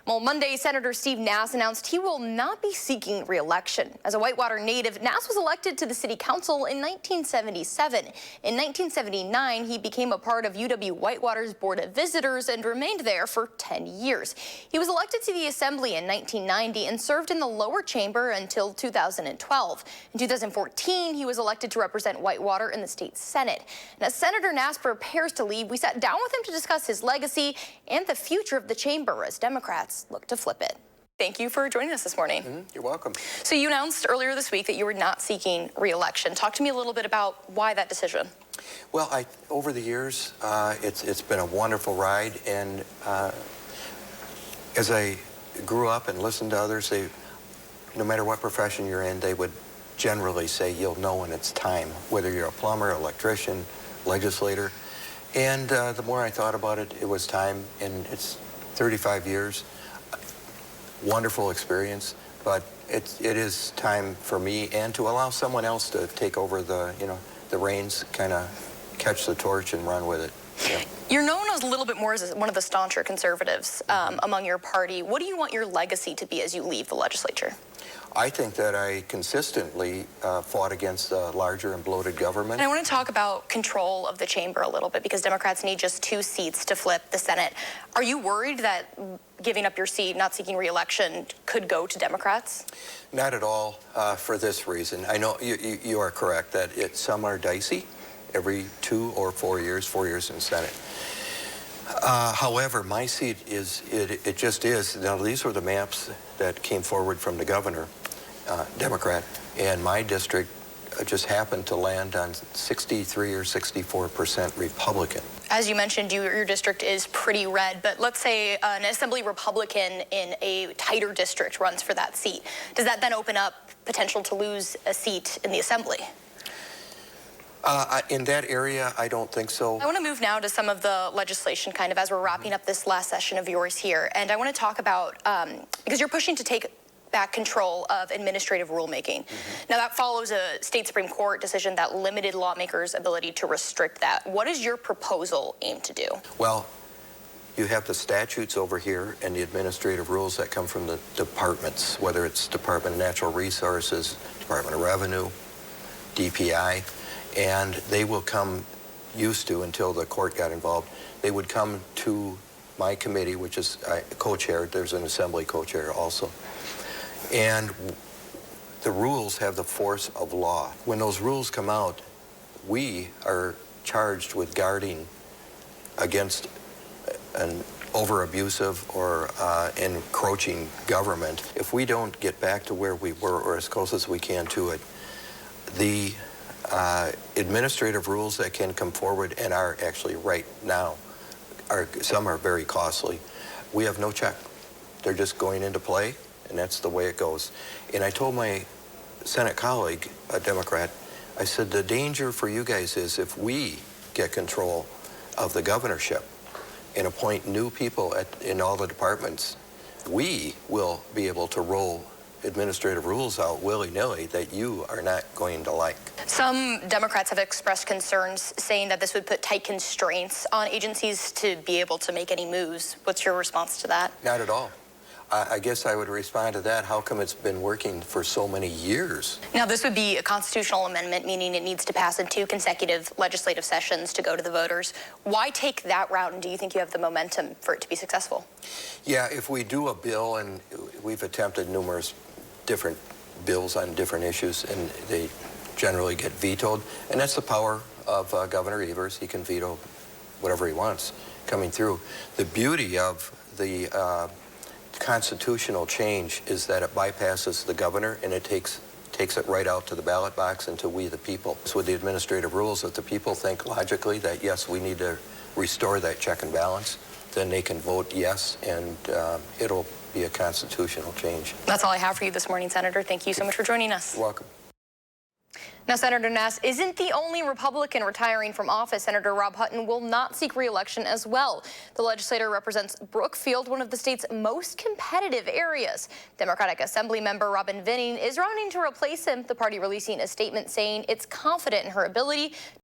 Well, Monday, Senator Steve Nass announced he will not be seeking re-election. As a Whitewater native, Nass was elected to the city council in 1977. In 1979, he became a part of UW-Whitewater's Board of Visitors and remained there for 10 years. He was elected to the assembly in 1990 and served in the lower chamber until 2012. In 2014, he was elected to represent Whitewater in the state senate. And as Senator Nass prepares to leave, we sat down with him to discuss his legacy and the future of the chamber as Democrats look to flip it. Thank you for joining us this morning. You're welcome. So you announced earlier this week that you were not seeking re-election. Talk to me a little bit about why that decision. Well, over the years, it's been a wonderful ride, and as I grew up and listened to others, no matter what profession you're in, they would generally say you'll know when it's time, whether you're a plumber, electrician, legislator. And the more I thought about it, it was time, and it's 35 years. Wonderful experience, but it is time for me and to allow someone else to take over the reins, kind of catch the torch and run with it. Yeah. You're known as a little bit more as one of the stauncher conservatives among your party. What do you want your legacy to be as you leave the legislature? I think that I consistently fought against larger and bloated government. And I want to talk about control of the chamber a little bit, because Democrats need just 2 seats to flip the Senate. Are you worried that giving up your seat, not seeking re-election, could go to Democrats? Not at all, for this reason. I know you are correct that some are dicey every 2 or 4 years, 4 years in the Senate. However, my seat it just is. Now, these were the maps that came forward from the governor, Democrat, and my district just happened to land on 63 or 64% Republican. As you mentioned, your district is pretty red, but let's say an assembly Republican in a tighter district runs for that seat. Does that then open up potential to lose a seat in the assembly? In that area, I don't think so. I want to move now to some of the legislation, kind of as we're wrapping up this last session of yours here. And I want to talk about, because you're pushing to take back control of administrative rulemaking. Now, that follows a state Supreme Court decision that limited lawmakers' ability to restrict that. What does your proposal aim to do? Well, you have the statutes over here and the administrative rules that come from the departments, whether it's Department of Natural Resources, Department of Revenue, DPI, and they will come, used to until the court got involved, they would come to my committee, which is co-chaired. There's an assembly co-chair also. And the rules have the force of law. When those rules come out, we are charged with guarding against an over-abusive or encroaching government. If we don't get back to where we were, or as close as we can to it, the administrative rules that can come forward and are actually right now, some are very costly. We have no check. They're just going into play, and that's the way it goes. And I told my Senate colleague, a Democrat, I said, the danger for you guys is if we get control of the governorship and appoint new people in all the departments, we will be able to roll administrative rules out willy-nilly that you are not going to like. Some Democrats have expressed concerns saying that this would put tight constraints on agencies to be able to make any moves. What's your response to that? Not at all. I guess I would respond to that. How come it's been working for so many years? Now, this would be a constitutional amendment, meaning it needs to pass in 2 consecutive legislative sessions to go to the voters. Why take that route, and do you think you have the momentum for it to be successful? Yeah, if we do a bill, and we've attempted numerous different bills on different issues, and they generally get vetoed, and that's the power of Governor Evers. He can veto whatever he wants coming through. The beauty of the constitutional change is that it bypasses the governor, and it takes it right out to the ballot box and to we the people. So with the administrative rules, if the people think logically that yes, we need to restore that check and balance, then they can vote yes, and it'll be a constitutional change. That's all I have for you this morning, Senator. Thank you so much for joining us. You're welcome. Now, Senator Nass isn't the only Republican retiring from office. Senator Rob Hutton will not seek re-election as well. The legislator represents Brookfield, one of the state's most competitive areas. Democratic Assembly member Robin Vinning is running to replace him, the party releasing a statement saying it's confident in her ability